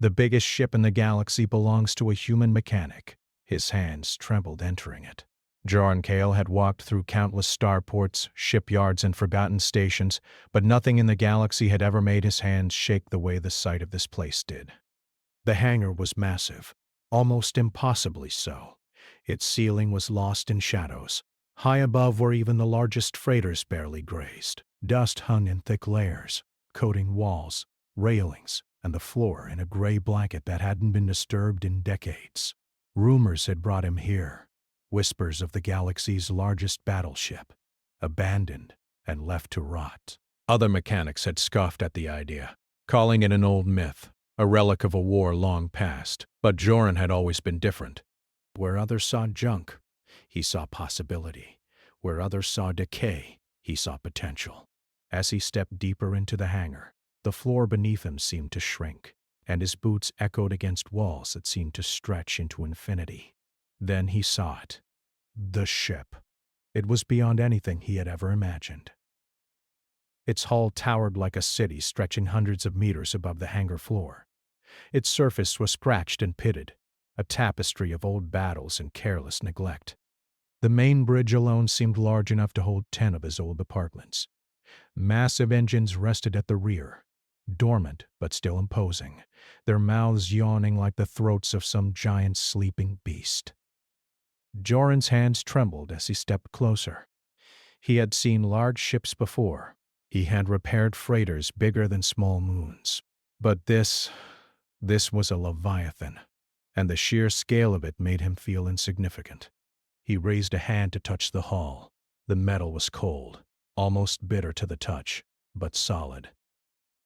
The biggest ship in the galaxy belongs to a human mechanic. His hands trembled entering it. Joran Kale had walked through countless starports, shipyards, and forgotten stations, but nothing in the galaxy had ever made his hands shake the way the sight of this place did. The hangar was massive, almost impossibly so. Its ceiling was lost in shadows. High above where even the largest freighters barely grazed. Dust hung in thick layers, coating walls, railings, and the floor in a gray blanket that hadn't been disturbed in decades. Rumors had brought him here. Whispers of the galaxy's largest battleship, abandoned and left to rot. Other mechanics had scoffed at the idea, calling it an old myth, a relic of a war long past. But Joran had always been different. Where others saw junk, he saw possibility. Where others saw decay, he saw potential. As he stepped deeper into the hangar, the floor beneath him seemed to shrink, and his boots echoed against walls that seemed to stretch into infinity. Then he saw it. The ship. It was beyond anything he had ever imagined. Its hull towered like a city stretching hundreds of meters above the hangar floor. Its surface was scratched and pitted, a tapestry of old battles and careless neglect. The main bridge alone seemed large enough to hold 10 of his old apartments. Massive engines rested at the rear, dormant but still imposing, their mouths yawning like the throats of some giant sleeping beast. Joran's hands trembled as he stepped closer. He had seen large ships before. He had repaired freighters bigger than small moons. But this was a leviathan, and the sheer scale of it made him feel insignificant. He raised a hand to touch the hull. The metal was cold, almost bitter to the touch, but solid.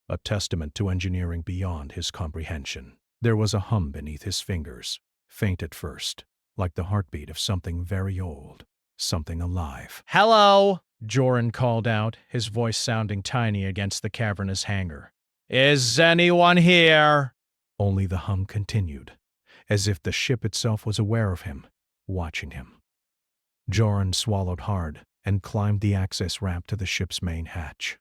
A testament to engineering beyond his comprehension. There was a hum beneath his fingers, faint at first, like the heartbeat of something very old, something alive. "Hello!" Joran called out, his voice sounding tiny against the cavernous hangar. "Is anyone here?" Only the hum continued, as if the ship itself was aware of him, watching him. Joran swallowed hard and climbed the access ramp to the ship's main hatch.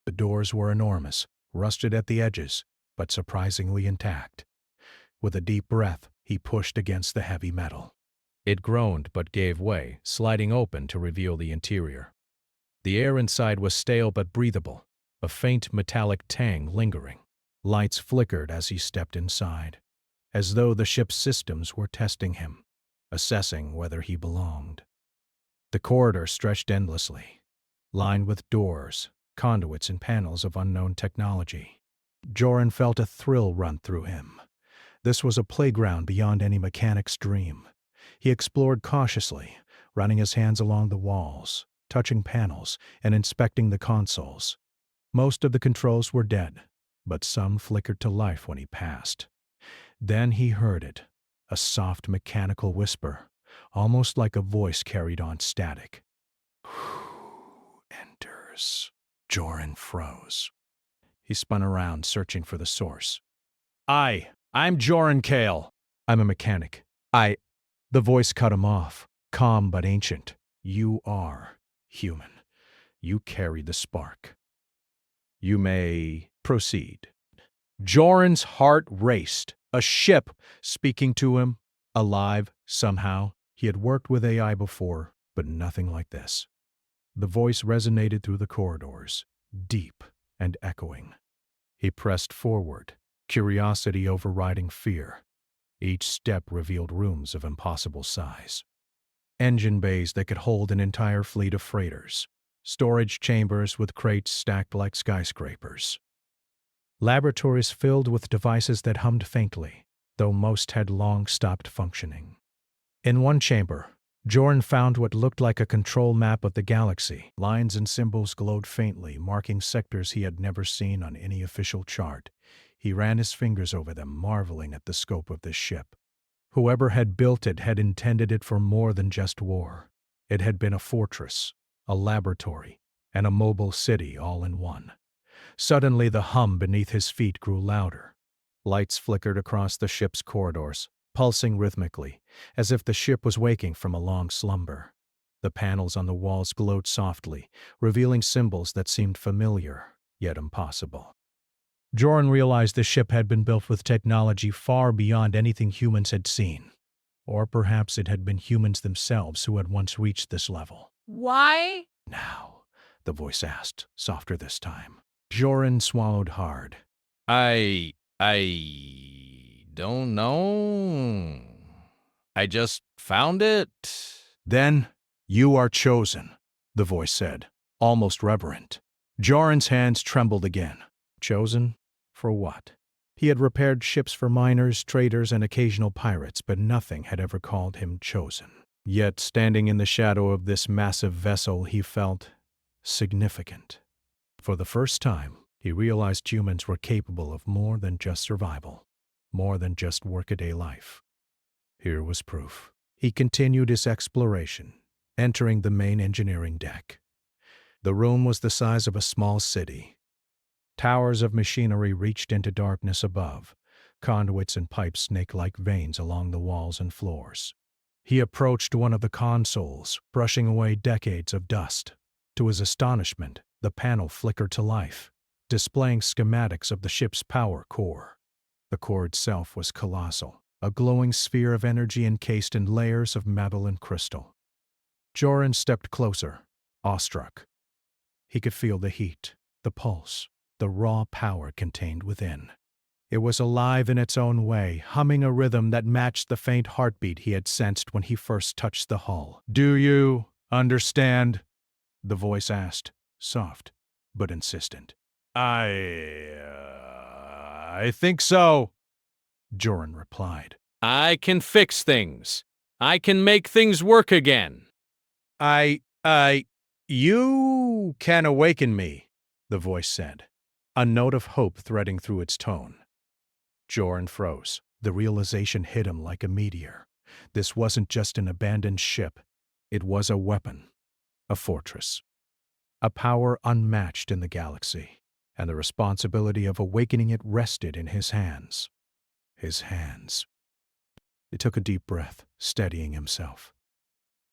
The doors were enormous, rusted at the edges, but surprisingly intact. With a deep breath, he pushed against the heavy metal. It groaned but gave way, sliding open to reveal the interior. The air inside was stale but breathable, a faint metallic tang lingering. Lights flickered as he stepped inside, as though the ship's systems were testing him, assessing whether he belonged. The corridor stretched endlessly, lined with doors, conduits, and panels of unknown technology. Joran felt a thrill run through him. This was a playground beyond any mechanic's dream. He explored cautiously, running his hands along the walls, touching panels, and inspecting the consoles. Most of the controls were dead, but some flickered to life when he passed. Then he heard it, a soft mechanical whisper, almost like a voice carried on static. "Who enters?" Joran froze. He spun around, searching for the source. I'm Joran Kale. I'm a mechanic. The voice cut him off, calm but ancient. "You are human. You carry the spark. You may proceed." Joran's heart raced. A ship speaking to him, alive somehow. He had worked with AI before, but nothing like this. The voice resonated through the corridors, deep and echoing. He pressed forward, curiosity overriding fear. Each step revealed rooms of impossible size. Engine bays that could hold an entire fleet of freighters. Storage chambers with crates stacked like skyscrapers. Laboratories filled with devices that hummed faintly, though most had long stopped functioning. In one chamber, Joran found what looked like a control map of the galaxy. Lines and symbols glowed faintly, marking sectors he had never seen on any official chart. He ran his fingers over them, marveling at the scope of this ship. Whoever had built it had intended it for more than just war. It had been a fortress, a laboratory, and a mobile city all in one. Suddenly the hum beneath his feet grew louder. Lights flickered across the ship's corridors, pulsing rhythmically, as if the ship was waking from a long slumber. The panels on the walls glowed softly, revealing symbols that seemed familiar, yet impossible. Joran realized the ship had been built with technology far beyond anything humans had seen. Or perhaps it had been humans themselves who had once reached this level. Why? Now, the voice asked, softer this time. Joran swallowed hard. I don't know. I just found it. Then, you are chosen, the voice said, almost reverent. Joran's hands trembled again. Chosen? For what? He had repaired ships for miners, traders, and occasional pirates, but nothing had ever called him chosen. Yet, standing in the shadow of this massive vessel, he felt significant. For the first time, he realized humans were capable of more than just survival, more than just workaday life. Here was proof. He continued his exploration, entering the main engineering deck. The room was the size of a small city. Towers of machinery reached into darkness above, conduits and pipes snake-like veins along the walls and floors. He approached one of the consoles, brushing away decades of dust. To his astonishment, the panel flickered to life, displaying schematics of the ship's power core. The core itself was colossal, a glowing sphere of energy encased in layers of metal and crystal. Joran stepped closer, awestruck. He could feel the heat, the pulse, the raw power contained within. It was alive in its own way, humming a rhythm that matched the faint heartbeat he had sensed when he first touched the hull. "Do you understand?" the voice asked, soft but insistent. I think so," Joran replied. I can fix things. I can make things work again. You can awaken me," the voice said, a note of hope threading through its tone. Joran froze. The realization hit him like a meteor. This wasn't just an abandoned ship. It was a weapon, a fortress, a power unmatched in the galaxy, and the responsibility of awakening it rested in his hands. His hands. He took a deep breath, steadying himself.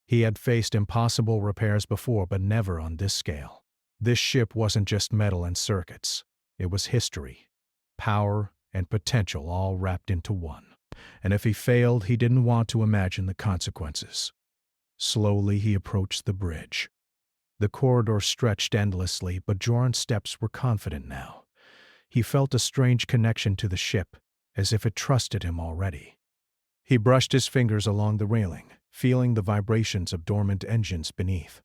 He had faced impossible repairs before, but never on this scale. This ship wasn't just metal and circuits. It was history, power, and potential all wrapped into one. And if he failed, he didn't want to imagine the consequences. Slowly, he approached the bridge. The corridor stretched endlessly, but Joran's steps were confident now. He felt a strange connection to the ship, as if it trusted him already. He brushed his fingers along the railing, feeling the vibrations of dormant engines beneath.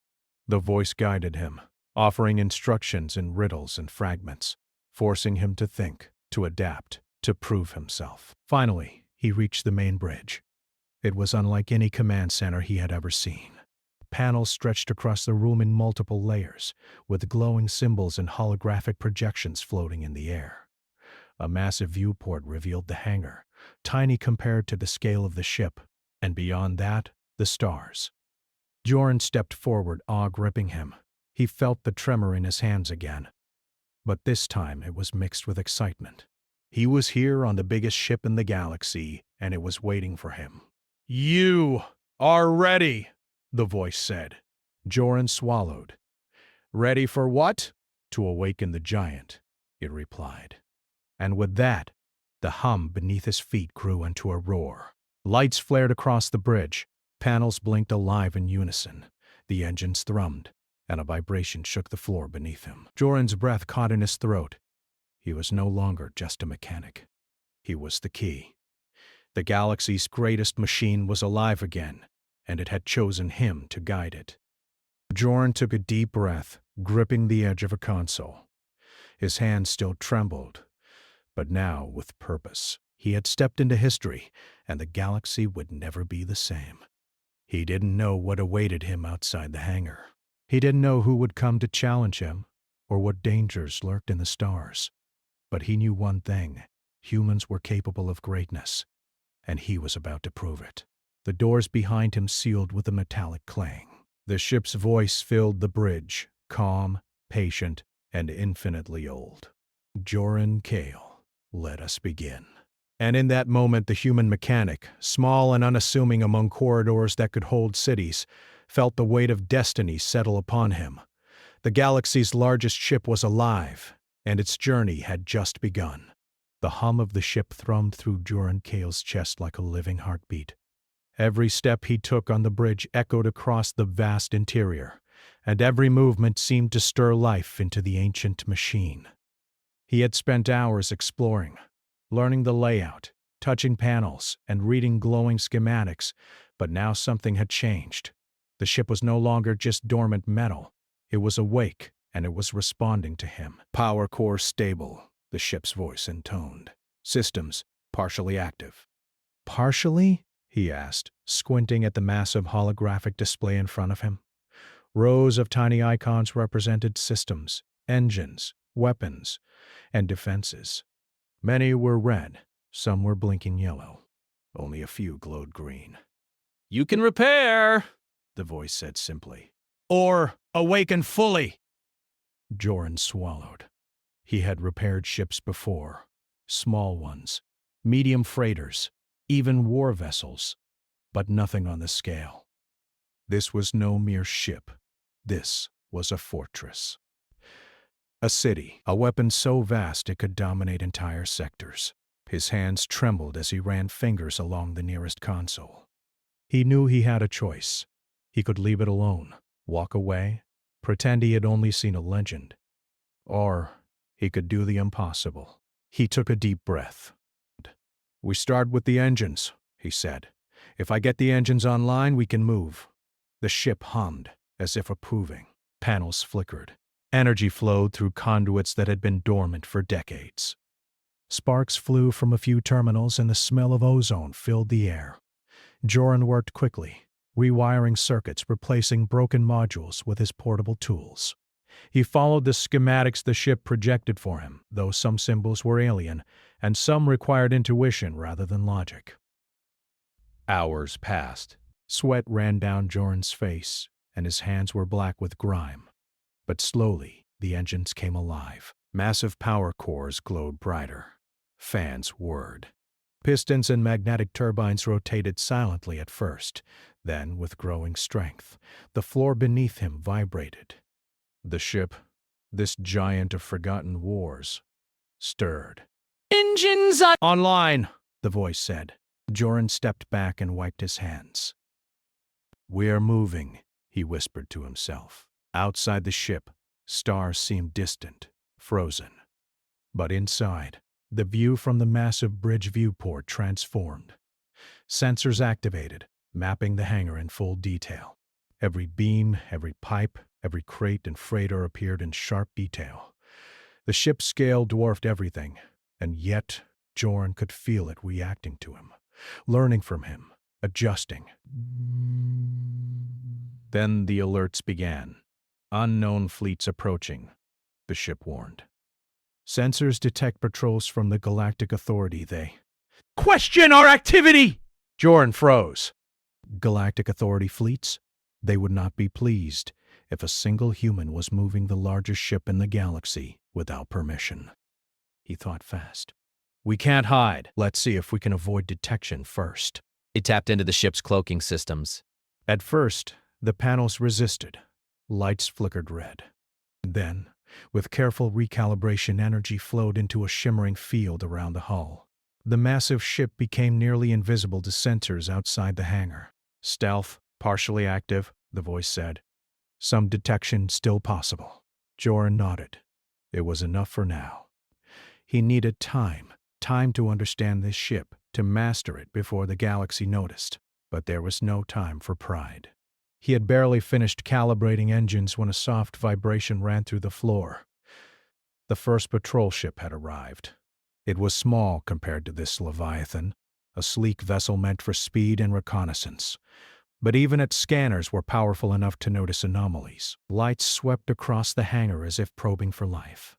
The voice guided him, offering instructions in riddles and fragments, forcing him to think, to adapt, to prove himself. Finally, he reached the main bridge. It was unlike any command center he had ever seen. Panels stretched across the room in multiple layers, with glowing symbols and holographic projections floating in the air. A massive viewport revealed the hangar, tiny compared to the scale of the ship, and beyond that, the stars. Joran stepped forward, awe gripping him. He felt the tremor in his hands again. But this time it was mixed with excitement. He was here on the biggest ship in the galaxy, and it was waiting for him. "You are ready," the voice said. Joran swallowed. "Ready for what?" "To awaken the giant," it replied. And with that, the hum beneath his feet grew into a roar. Lights flared across the bridge. Panels blinked alive in unison. The engines thrummed, and a vibration shook the floor beneath him. Joran's breath caught in his throat. He was no longer just a mechanic. He was the key. The galaxy's greatest machine was alive again, and it had chosen him to guide it. Joran took a deep breath, gripping the edge of a console. His hands still trembled, but now with purpose. He had stepped into history, and the galaxy would never be the same. He didn't know what awaited him outside the hangar. He didn't know who would come to challenge him, or what dangers lurked in the stars. But he knew one thing: humans were capable of greatness, and he was about to prove it. The doors behind him sealed with a metallic clang. The ship's voice filled the bridge, calm, patient, and infinitely old. "Joran Kale, let us begin." And in that moment, the human mechanic, small and unassuming among corridors that could hold cities, felt the weight of destiny settle upon him. The galaxy's largest ship was alive, and its journey had just begun. The hum of the ship thrummed through Joran Kale's chest like a living heartbeat. Every step he took on the bridge echoed across the vast interior, and every movement seemed to stir life into the ancient machine. He had spent hours exploring, learning the layout, touching panels, and reading glowing schematics, but now something had changed. The ship was no longer just dormant metal. It was awake, and it was responding to him. Power core stable, the ship's voice intoned. Systems partially active. Partially? He asked, squinting at the massive holographic display in front of him. Rows of tiny icons represented systems, engines, weapons, and defenses. Many were red, some were blinking yellow. Only a few glowed green. You can repair, the voice said simply. Or awaken fully. Joran swallowed. He had repaired ships before. Small ones, medium freighters, even war vessels, but nothing on the scale. This was no mere ship. This was a fortress. A city, a weapon so vast it could dominate entire sectors. His hands trembled as he ran fingers along the nearest console. He knew he had a choice. He could leave it alone, walk away, pretend he had only seen a legend. Or he could do the impossible. He took a deep breath. We start with the engines, he said. If I get the engines online, we can move. The ship hummed, as if approving. Panels flickered. Energy flowed through conduits that had been dormant for decades. Sparks flew from a few terminals and the smell of ozone filled the air. Joran worked quickly, rewiring circuits, replacing broken modules with his portable tools. He followed the schematics the ship projected for him, though some symbols were alien, and some required intuition rather than logic. Hours passed. Sweat ran down Joran's face, and his hands were black with grime. But slowly, the engines came alive. Massive power cores glowed brighter. Fans whirred. Pistons and magnetic turbines rotated silently at first. Then, with growing strength, the floor beneath him vibrated. The ship, this giant of forgotten wars, stirred. engines Online, the voice said. Joran stepped back and wiped his hands. We are moving, he whispered to himself. Outside the ship, stars seemed distant, frozen. But inside, the view from the massive bridge viewport transformed. Sensors activated, mapping the hangar in full detail. Every beam, every pipe, every crate and freighter appeared in sharp detail. The ship's scale dwarfed everything, and yet Joran could feel it reacting to him, learning from him, adjusting. Then the alerts began. Unknown fleets approaching, the ship warned. Sensors detect patrols from the Galactic Authority. They question our activity! Joran froze. Galactic Authority fleets? They would not be pleased if a single human was moving the largest ship in the galaxy without permission. He thought fast. We can't hide. Let's see if we can avoid detection first. He tapped into the ship's cloaking systems. At first, the panels resisted. Lights flickered red. Then, with careful recalibration, energy flowed into a shimmering field around the hull. The massive ship became nearly invisible to sensors outside the hangar. Stealth, partially active, the voice said. Some detection still possible. Joran nodded. It was enough for now. He needed time to understand this ship, to master it before the galaxy noticed. But there was no time for pride. He had barely finished calibrating engines when a soft vibration ran through the floor. The first patrol ship had arrived. It was small compared to this Leviathan, a sleek vessel meant for speed and reconnaissance. But even its scanners were powerful enough to notice anomalies. Lights swept across the hangar as if probing for life.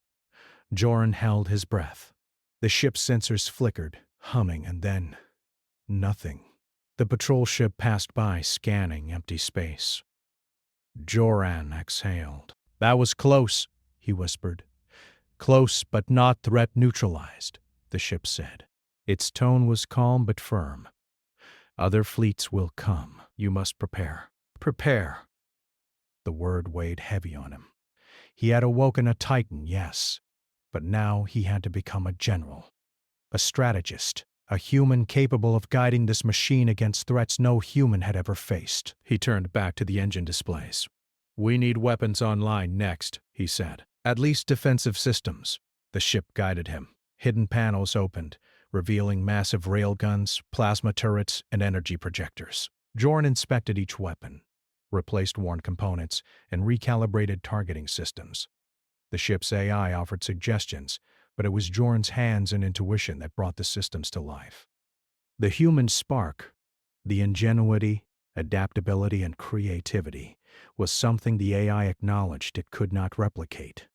Joran held his breath. The ship's sensors flickered, humming, and then nothing. The patrol ship passed by, scanning empty space. Joran exhaled. That was close, he whispered. Close but not threat neutralized, the ship said. Its tone was calm but firm. Other fleets will come. You must prepare. Prepare. The word weighed heavy on him. He had awoken a titan, yes, But now he had to become a general, a strategist, a human capable of guiding this machine against threats no human had ever faced. He turned back to the engine displays. "We need weapons online next," he said. "At least defensive systems." The ship guided him. Hidden panels opened, revealing massive railguns, plasma turrets, and energy projectors. Jorn inspected each weapon, replaced worn components, and recalibrated targeting systems. The ship's AI offered suggestions, but it was Jorn's hands and intuition that brought the systems to life. The human spark, the ingenuity, adaptability, and creativity, was something the AI acknowledged it could not replicate.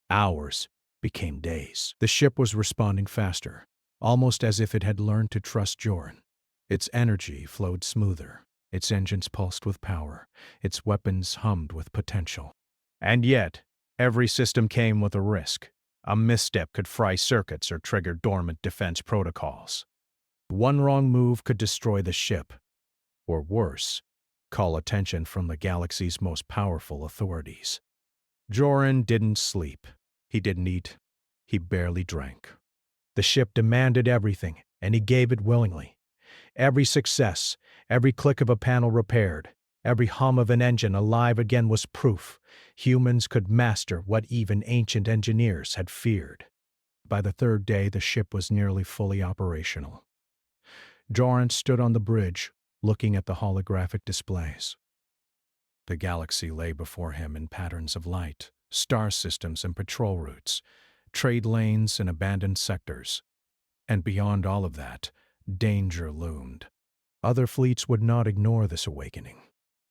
Hours became days. The ship was responding faster, almost as if it had learned to trust Jorn. Its energy flowed smoother, its engines pulsed with power, its weapons hummed with potential. And yet, every system came with a risk. A misstep could fry circuits or trigger dormant defense protocols. One wrong move could destroy the ship, or worse, call attention from the galaxy's most powerful authorities. Jorn didn't sleep. He didn't eat. He barely drank. The ship demanded everything, and he gave it willingly. Every success, every click of a panel repaired, every hum of an engine alive again was proof humans could master what even ancient engineers had feared. By the third day, the ship was nearly fully operational. Jorn stood on the bridge, looking at the holographic displays. The galaxy lay before him in patterns of light, star systems and patrol routes, trade lanes and abandoned sectors. And beyond all of that, danger loomed. Other fleets would not ignore this awakening.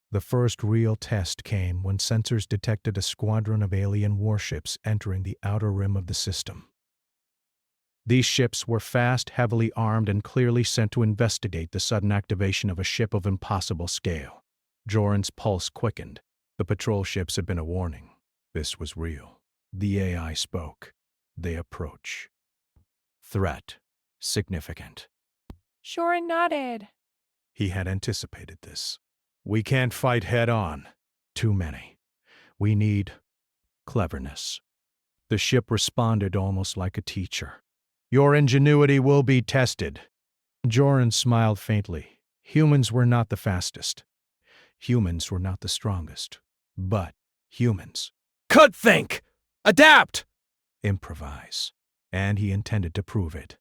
The first real test came when sensors detected a squadron of alien warships entering the outer rim of the system. These ships were fast, heavily armed, and clearly sent to investigate the sudden activation of a ship of impossible scale. Jorn's pulse quickened. The patrol ships had been a warning. This was real. The AI spoke. They approach. Threat. Significant. Shorin nodded. He had anticipated this. We can't fight head-on. Too many. We need cleverness. The ship responded almost like a teacher. Your ingenuity will be tested. Jorn smiled faintly. Humans were not the fastest. Humans were not the strongest. But humans could think! Adapt! Improvise. And he intended to prove it.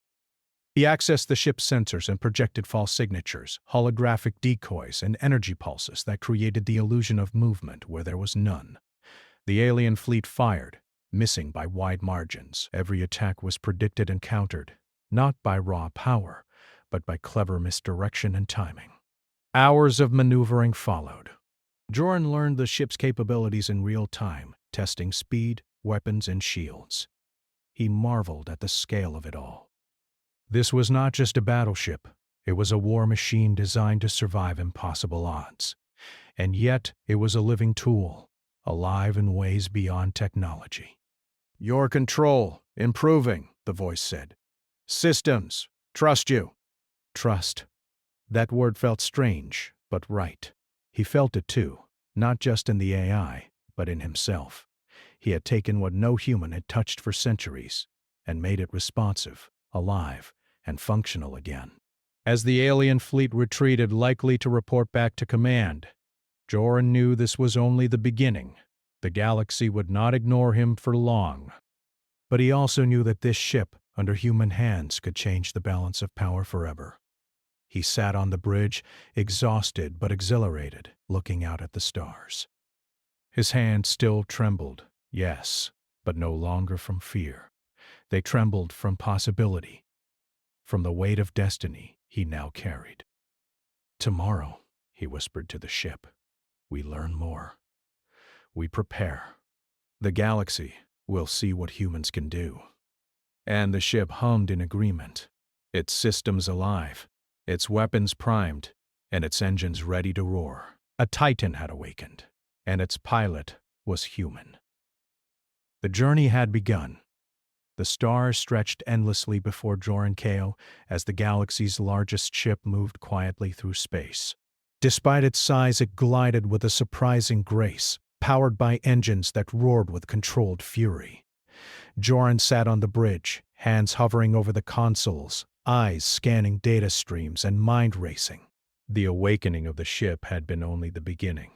He accessed the ship's sensors and projected false signatures, holographic decoys, and energy pulses that created the illusion of movement where there was none. The alien fleet fired, missing by wide margins. Every attack was predicted and countered, not by raw power, but by clever misdirection and timing. Hours of maneuvering followed. Jorn learned the ship's capabilities in real time, testing speed, weapons, and shields. He marveled at the scale of it all. This was not just a battleship. It was a war machine designed to survive impossible odds. And yet, it was a living tool, alive in ways beyond technology. Your control, improving, the voice said. Systems, trust you. Trust. That word felt strange, but right. He felt it too, not just in the AI, but in himself. He had taken what no human had touched for centuries and made it responsive, alive, and functional again. As the alien fleet retreated, likely to report back to command, Jorn knew this was only the beginning. The galaxy would not ignore him for long. But he also knew that this ship, under human hands, could change the balance of power forever. He sat on the bridge, exhausted but exhilarated, looking out at the stars. His hands still trembled, yes, but no longer from fear. They trembled from possibility, from the weight of destiny he now carried. Tomorrow, he whispered to the ship, we learn more. We prepare. The galaxy will see what humans can do. And the ship hummed in agreement, its systems alive, its weapons primed, and its engines ready to roar. A titan had awakened, and its pilot was human. The journey had begun. The stars stretched endlessly before Jorn Kale as the galaxy's largest ship moved quietly through space. Despite its size, it glided with a surprising grace, powered by engines that roared with controlled fury. Joran sat on the bridge, hands hovering over the consoles, eyes scanning data streams and mind racing. The awakening of the ship had been only the beginning.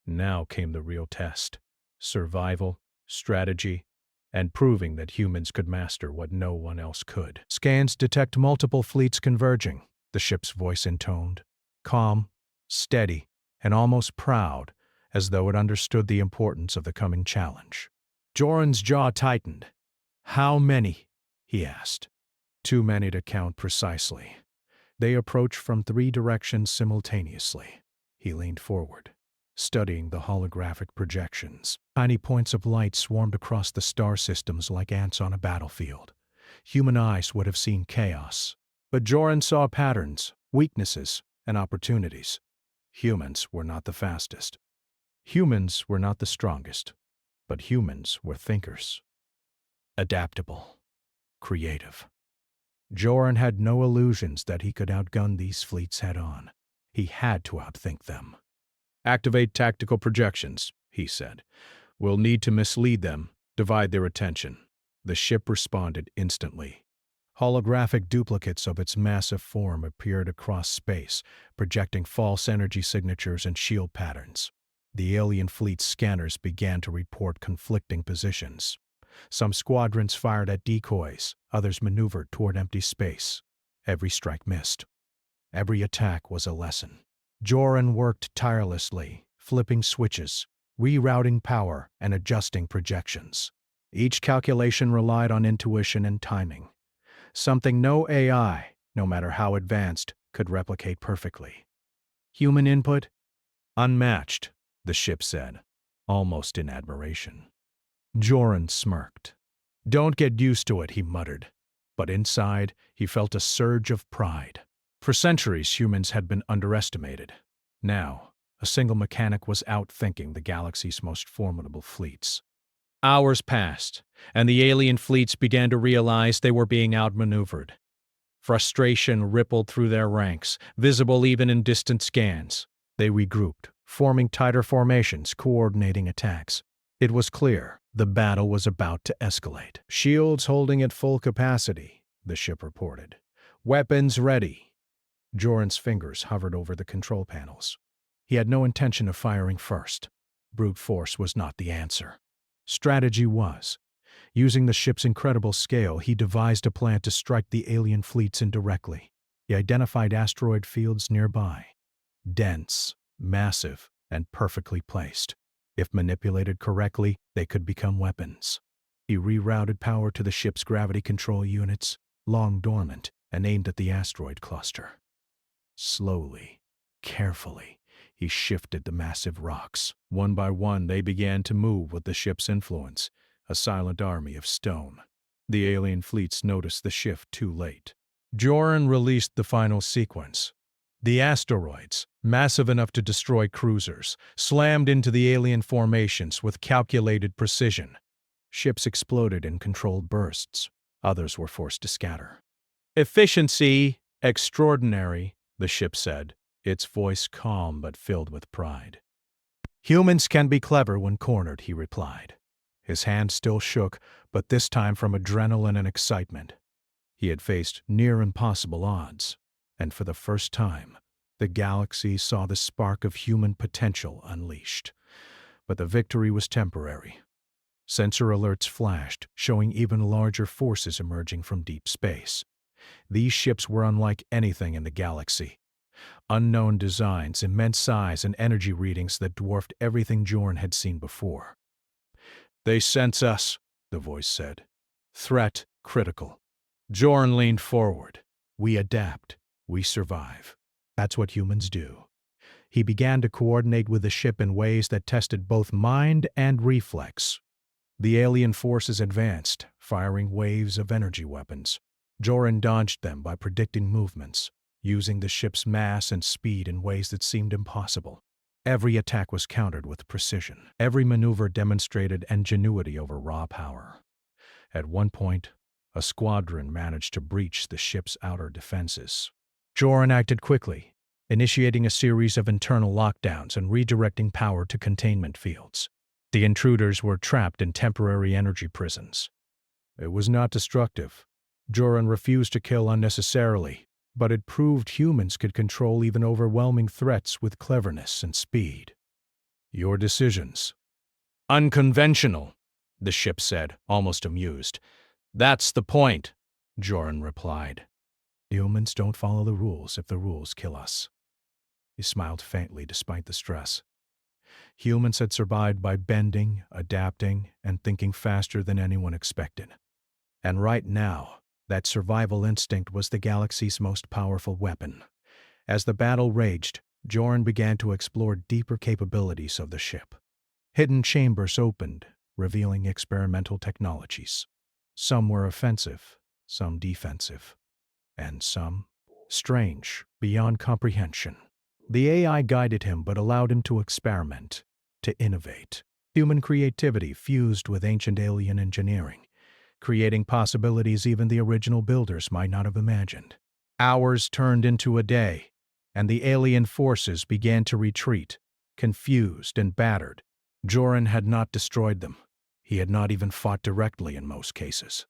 Now came the real test: survival, strategy, and proving that humans could master what no one else could. Scans detect multiple fleets converging, the ship's voice intoned, calm, steady, and almost proud, as though it understood the importance of the coming challenge. Joran's jaw tightened. "How many?" he asked. "Too many to count precisely. They approach from 3 directions simultaneously." He leaned forward, studying the holographic projections. Tiny points of light swarmed across the star systems like ants on a battlefield. Human eyes would have seen chaos, but Joran saw patterns, weaknesses, and opportunities. Humans were not the fastest. Humans were not the strongest, but humans were thinkers. Adaptable. Creative. Joran had no illusions that he could outgun these fleets head-on. He had to outthink them. "Activate tactical projections," he said. "We'll need to mislead them, divide their attention." The ship responded instantly. Holographic duplicates of its massive form appeared across space, projecting false energy signatures and shield patterns. The alien fleet's scanners began to report conflicting positions. Some squadrons fired at decoys, others maneuvered toward empty space. Every strike missed. Every attack was a lesson. Joran worked tirelessly, flipping switches, rerouting power, and adjusting projections. Each calculation relied on intuition and timing, something no AI, no matter how advanced, could replicate perfectly. Human input? Unmatched, the ship said, almost in admiration. Joran smirked. "Don't get used to it," he muttered. But inside, he felt a surge of pride. For centuries, humans had been underestimated. Now, a single mechanic was outthinking the galaxy's most formidable fleets. Hours passed, and the alien fleets began to realize they were being outmaneuvered. Frustration rippled through their ranks, visible even in distant scans. They regrouped, forming tighter formations, coordinating attacks. It was clear the battle was about to escalate. "Shields holding at full capacity," the ship reported. "Weapons ready." Joran's fingers hovered over the control panels. He had no intention of firing first. Brute force was not the answer. Strategy was. Using the ship's incredible scale, he devised a plan to strike the alien fleets indirectly. He identified asteroid fields nearby. Dense, massive, and perfectly placed. If manipulated correctly, they could become weapons. He rerouted power to the ship's gravity control units, long dormant, and aimed at the asteroid cluster. Slowly, carefully, he shifted the massive rocks. One by one, they began to move with the ship's influence, a silent army of stone. The alien fleets noticed the shift too late. Joran released the final sequence. The asteroids, massive enough to destroy cruisers, slammed into the alien formations with calculated precision. Ships exploded in controlled bursts. Others were forced to scatter. "Efficiency extraordinary," the ship said, its voice calm but filled with pride. "Humans can be clever when cornered," he replied. His hand still shook, but this time from adrenaline and excitement. He had faced near impossible odds, and for the first time, the galaxy saw the spark of human potential unleashed. But the victory was temporary. Sensor alerts flashed, showing even larger forces emerging from deep space. These ships were unlike anything in the galaxy. Unknown designs, immense size, and energy readings that dwarfed everything Joran had seen before. "They sense us," the voice said. "Threat critical." Joran leaned forward. "We adapt. We survive. That's what humans do." He began to coordinate with the ship in ways that tested both mind and reflex. The alien forces advanced, firing waves of energy weapons. Joran dodged them by predicting movements, using the ship's mass and speed in ways that seemed impossible. Every attack was countered with precision. Every maneuver demonstrated ingenuity over raw power. At one point, a squadron managed to breach the ship's outer defenses. Joran acted quickly, initiating a series of internal lockdowns and redirecting power to containment fields. The intruders were trapped in temporary energy prisons. It was not destructive. Joran refused to kill unnecessarily, but it proved humans could control even overwhelming threats with cleverness and speed. Your decisions. Unconventional, the ship said, almost amused. That's the point, Joran replied. Humans don't follow the rules if the rules kill us. He smiled faintly despite the stress. Humans had survived by bending, adapting, and thinking faster than anyone expected. And right now, that survival instinct was the galaxy's most powerful weapon. As the battle raged, Joran began to explore deeper capabilities of the ship. Hidden chambers opened, revealing experimental technologies. Some were offensive, some defensive, and some strange, beyond comprehension. The AI guided him but allowed him to experiment, to innovate. Human creativity fused with ancient alien engineering, creating possibilities even the original builders might not have imagined. Hours turned into a day, and the alien forces began to retreat, confused and battered. Joran had not destroyed them. He had not even fought directly in most cases.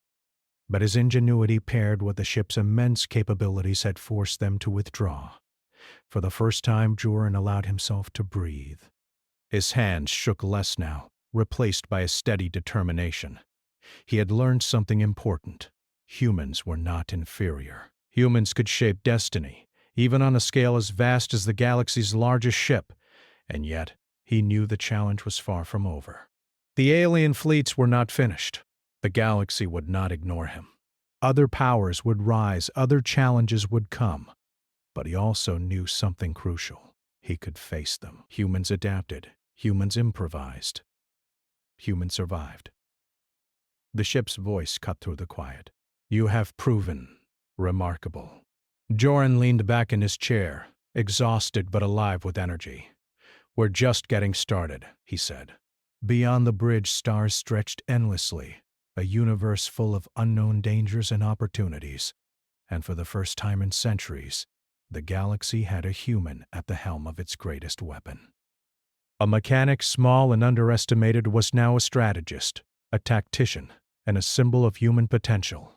But his ingenuity paired with the ship's immense capabilities had forced them to withdraw. For the first time, Joran allowed himself to breathe. His hands shook less now, replaced by a steady determination. He had learned something important. Humans were not inferior. Humans could shape destiny, even on a scale as vast as the galaxy's largest ship, and yet he knew the challenge was far from over. The alien fleets were not finished. The galaxy would not ignore him. Other powers would rise, other challenges would come. But he also knew something crucial. He could face them. Humans adapted. Humans improvised. Humans survived. The ship's voice cut through the quiet. You have proven remarkable. Joran leaned back in his chair, exhausted but alive with energy. We're just getting started, he said. Beyond the bridge, stars stretched endlessly, a universe full of unknown dangers and opportunities. And for the first time in centuries, the galaxy had a human at the helm of its greatest weapon. A mechanic small and underestimated was now a strategist, a tactician, and a symbol of human potential.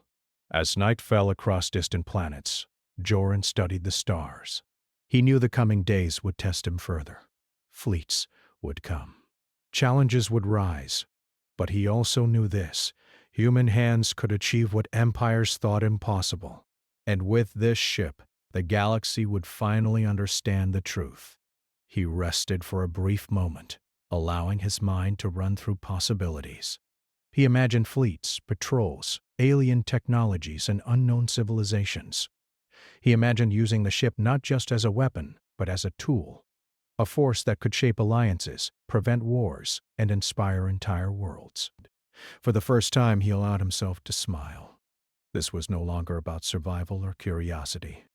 As night fell across distant planets, Joran studied the stars. He knew the coming days would test him further. Fleets would come. Challenges would rise. But he also knew this: human hands could achieve what empires thought impossible. And with this ship, the galaxy would finally understand the truth. He rested for a brief moment, allowing his mind to run through possibilities. He imagined fleets, patrols, alien technologies, and unknown civilizations. He imagined using the ship not just as a weapon, but as a tool, a force that could shape alliances, prevent wars, and inspire entire worlds. For the first time, he allowed himself to smile. This was no longer about survival or curiosity.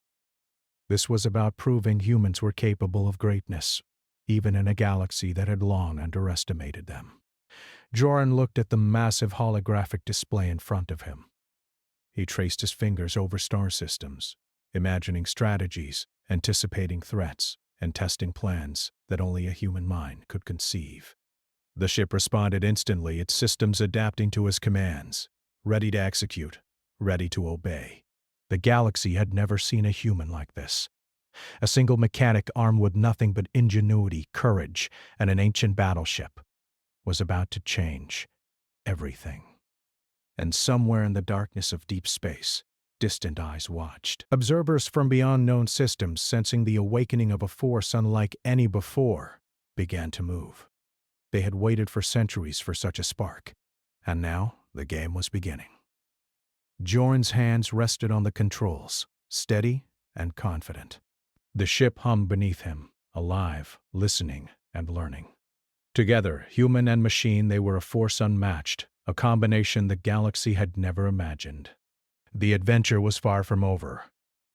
This was about proving humans were capable of greatness, even in a galaxy that had long underestimated them. Joran looked at the massive holographic display in front of him. He traced his fingers over star systems, imagining strategies, anticipating threats, and testing plans that only a human mind could conceive. The ship responded instantly, its systems adapting to his commands, ready to execute, ready to obey. The galaxy had never seen a human like this. A single mechanic armed with nothing but ingenuity, courage, and an ancient battleship was about to change everything. And somewhere in the darkness of deep space, distant eyes watched. Observers from beyond known systems, sensing the awakening of a force unlike any before, began to move. They had waited for centuries for such a spark, and now the game was beginning. Joran's hands rested on the controls, steady and confident. The ship hummed beneath him, alive, listening, and learning. Together, human and machine, they were a force unmatched, a combination the galaxy had never imagined. The adventure was far from over.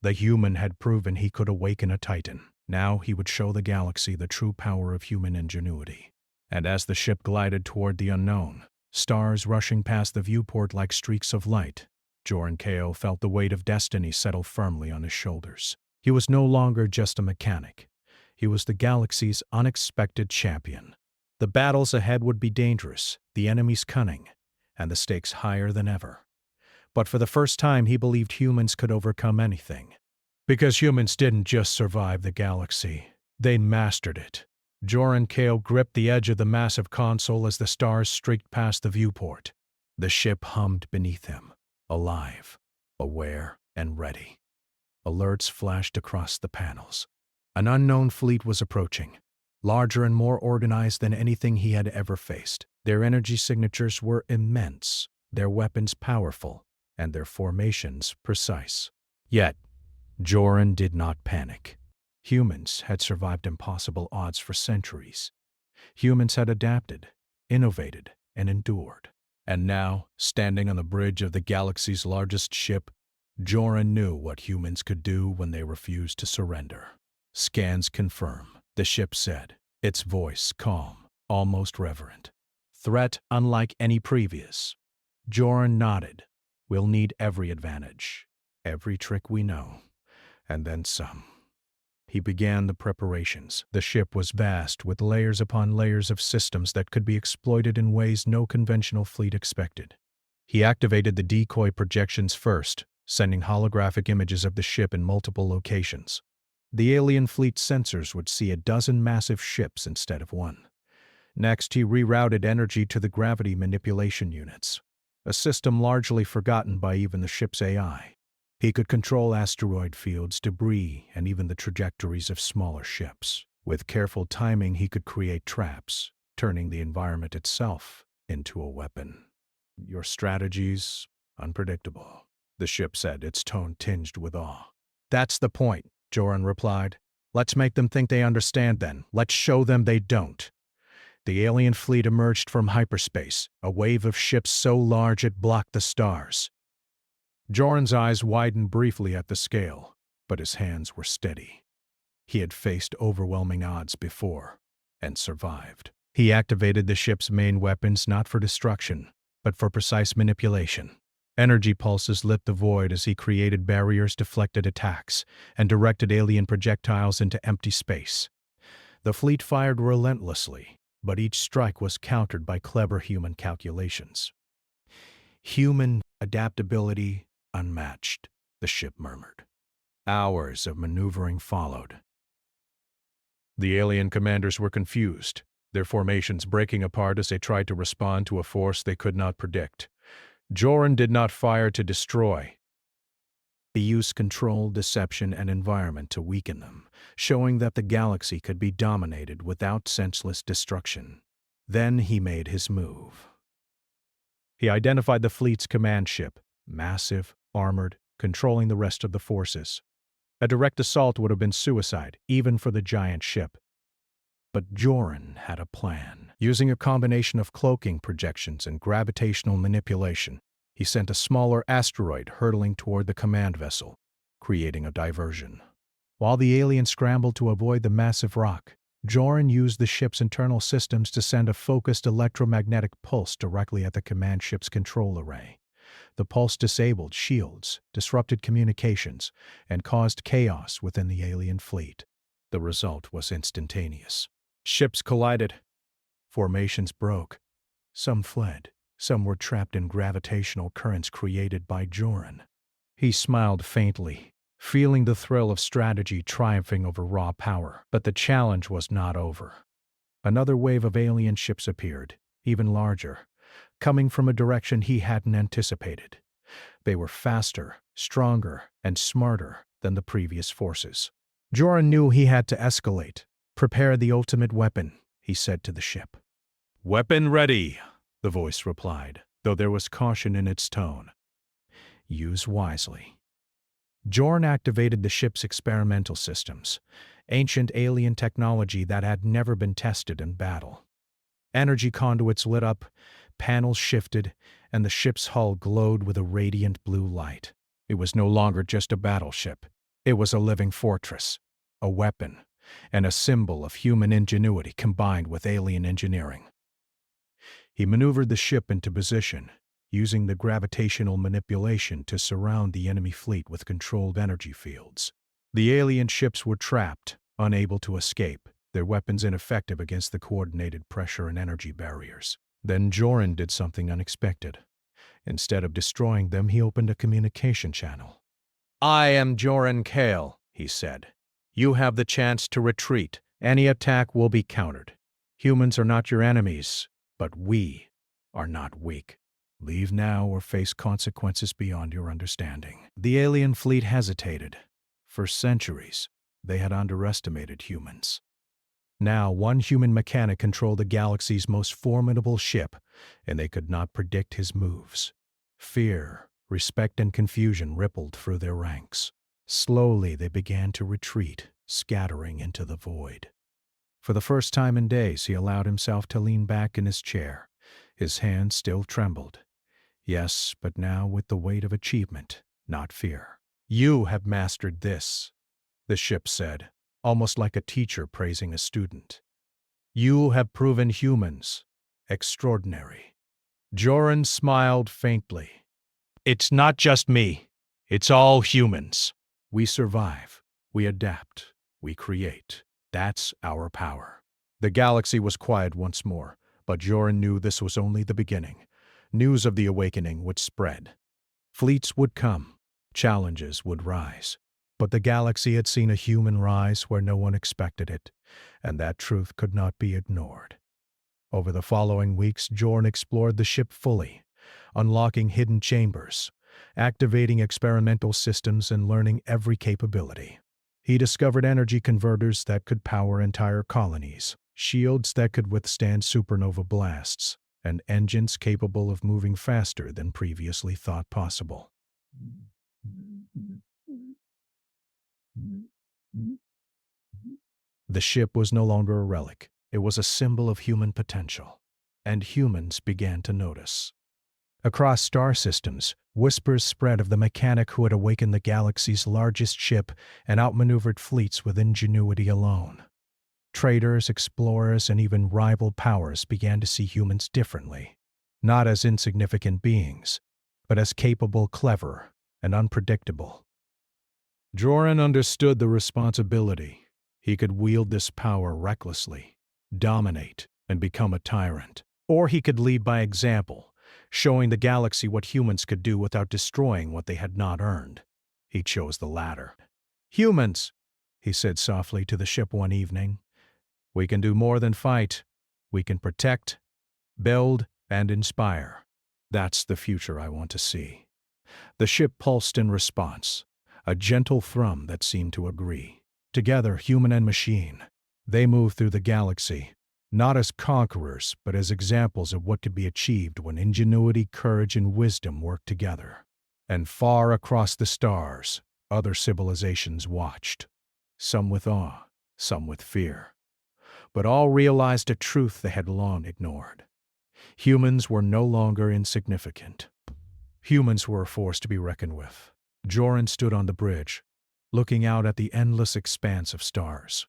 The human had proven he could awaken a titan. Now he would show the galaxy the true power of human ingenuity. And as the ship glided toward the unknown, stars rushing past the viewport like streaks of light, Joran Kao felt the weight of destiny settle firmly on his shoulders. He was no longer just a mechanic. He was the galaxy's unexpected champion. The battles ahead would be dangerous, the enemies cunning, and the stakes higher than ever. But for the first time, he believed humans could overcome anything. Because humans didn't just survive the galaxy, they mastered it. Joran Kale gripped the edge of the massive console as the stars streaked past the viewport. The ship hummed beneath him, alive, aware, and ready. Alerts flashed across the panels. An unknown fleet was approaching, larger and more organized than anything he had ever faced. Their energy signatures were immense, their weapons powerful, and their formations precise. Yet, Joran did not panic. Humans had survived impossible odds for centuries. Humans had adapted, innovated, and endured. And now, standing on the bridge of the galaxy's largest ship, Joran knew what humans could do when they refused to surrender. "Scans confirm," the ship said, its voice calm, almost reverent. "Threat unlike any previous." Joran nodded. "We'll need every advantage, every trick we know, and then some." He began the preparations. The ship was vast, with layers upon layers of systems that could be exploited in ways no conventional fleet expected. He activated the decoy projections first, sending holographic images of the ship in multiple locations. The alien fleet's sensors would see a dozen massive ships instead of one. Next, he rerouted energy to the gravity manipulation units, a system largely forgotten by even the ship's AI. He could control asteroid fields, debris, and even the trajectories of smaller ships. With careful timing, he could create traps, turning the environment itself into a weapon. "Your strategy's unpredictable," the ship said, its tone tinged with awe. "That's the point," Joran replied. "Let's make them think they understand then. Let's show them they don't." The alien fleet emerged from hyperspace, a wave of ships so large it blocked the stars. Joran's eyes widened briefly at the scale, but his hands were steady. He had faced overwhelming odds before, and survived. He activated the ship's main weapons not for destruction, but for precise manipulation. Energy pulses lit the void as he created barriers, deflected attacks, and directed alien projectiles into empty space. The fleet fired relentlessly, but each strike was countered by clever human calculations. "Human adaptability unmatched," the ship murmured. Hours of maneuvering followed. The alien commanders were confused, their formations breaking apart as they tried to respond to a force they could not predict. Joran did not fire to destroy. He used control, deception, and environment to weaken them, showing that the galaxy could be dominated without senseless destruction. Then he made his move. He identified the fleet's command ship, massive, armored, controlling the rest of the forces. A direct assault would have been suicide, even for the giant ship. But Joran had a plan. Using a combination of cloaking projections and gravitational manipulation, he sent a smaller asteroid hurtling toward the command vessel, creating a diversion. While the alien scrambled to avoid the massive rock, Joran used the ship's internal systems to send a focused electromagnetic pulse directly at the command ship's control array. The pulse disabled shields, disrupted communications, and caused chaos within the alien fleet. The result was instantaneous. Ships collided. Formations broke. Some fled. Some were trapped in gravitational currents created by Joran. He smiled faintly, feeling the thrill of strategy triumphing over raw power. But the challenge was not over. Another wave of alien ships appeared, even larger, coming from a direction he hadn't anticipated. They were faster, stronger, and smarter than the previous forces. Joran knew he had to escalate. "Prepare the ultimate weapon," he said to the ship. "Weapon ready," the voice replied, though there was caution in its tone. "Use wisely." Joran activated the ship's experimental systems, ancient alien technology that had never been tested in battle. Energy conduits lit up, panels shifted, and the ship's hull glowed with a radiant blue light. It was no longer just a battleship. It was a living fortress, a weapon, and a symbol of human ingenuity combined with alien engineering. He maneuvered the ship into position, using the gravitational manipulation to surround the enemy fleet with controlled energy fields. The alien ships were trapped, unable to escape, their weapons ineffective against the coordinated pressure and energy barriers. Then Joran did something unexpected. Instead of destroying them, he opened a communication channel. "I am Joran Kale," he said. "You have the chance to retreat. Any attack will be countered. Humans are not your enemies, but we are not weak. Leave now or face consequences beyond your understanding." The alien fleet hesitated. For centuries, they had underestimated humans. Now, one human mechanic controlled the galaxy's most formidable ship, and they could not predict his moves. Fear, respect, and confusion rippled through their ranks. Slowly, they began to retreat, scattering into the void. For the first time in days, he allowed himself to lean back in his chair. His hand still trembled. Yes, but now with the weight of achievement, not fear. "You have mastered this," the ship said, almost like a teacher praising a student. "You have proven humans extraordinary." Joran smiled faintly. "It's not just me. It's all humans. We survive. We adapt. We create. That's our power." The galaxy was quiet once more, but Joran knew this was only the beginning. News of the awakening would spread. Fleets would come. Challenges would rise. But the galaxy had seen a human rise where no one expected it, and that truth could not be ignored. Over the following weeks, Joran explored the ship fully, unlocking hidden chambers, activating experimental systems, and learning every capability. He discovered energy converters that could power entire colonies, shields that could withstand supernova blasts, and engines capable of moving faster than previously thought possible. The ship was no longer a relic. It was a symbol of human potential. And humans began to notice. Across star systems, whispers spread of the mechanic who had awakened the galaxy's largest ship and outmaneuvered fleets with ingenuity alone. Traders, explorers, and even rival powers began to see humans differently, not as insignificant beings, but as capable, clever, and unpredictable. Joran understood the responsibility. He could wield this power recklessly, dominate, and become a tyrant. Or he could lead by example, showing the galaxy what humans could do without destroying what they had not earned. He chose the latter. "Humans," he said softly to the ship one evening, "we can do more than fight. We can protect, build, and inspire. That's the future I want to see." The ship pulsed in response, a gentle thrum that seemed to agree. Together, human and machine, they moved through the galaxy, not as conquerors, but as examples of what could be achieved when ingenuity, courage, and wisdom worked together. And far across the stars, other civilizations watched, some with awe, some with fear. But all realized a truth they had long ignored. Humans were no longer insignificant. Humans were a force to be reckoned with. Joran stood on the bridge, looking out at the endless expanse of stars.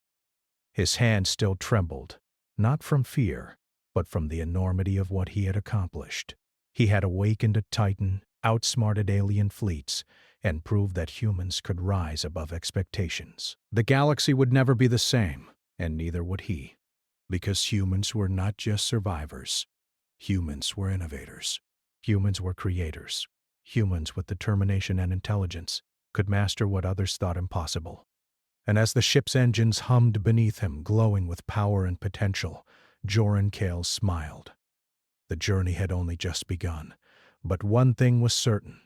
His hand still trembled, not from fear, but from the enormity of what he had accomplished. He had awakened a titan, outsmarted alien fleets, and proved that humans could rise above expectations. The galaxy would never be the same, and neither would he, because humans were not just survivors. Humans were innovators. Humans were creators. Humans with determination and intelligence could master what others thought impossible. And as the ship's engines hummed beneath him, glowing with power and potential, Joran Kale smiled. The journey had only just begun, but one thing was certain.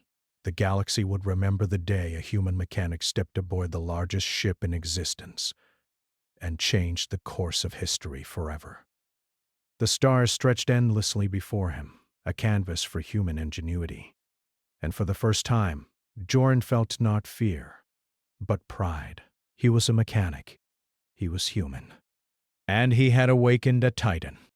The galaxy would remember the day a human mechanic stepped aboard the largest ship in existence and changed the course of history forever. The stars stretched endlessly before him, a canvas for human ingenuity. And for the first time, Joran felt not fear, but pride. He was a mechanic. He was human. And he had awakened a titan.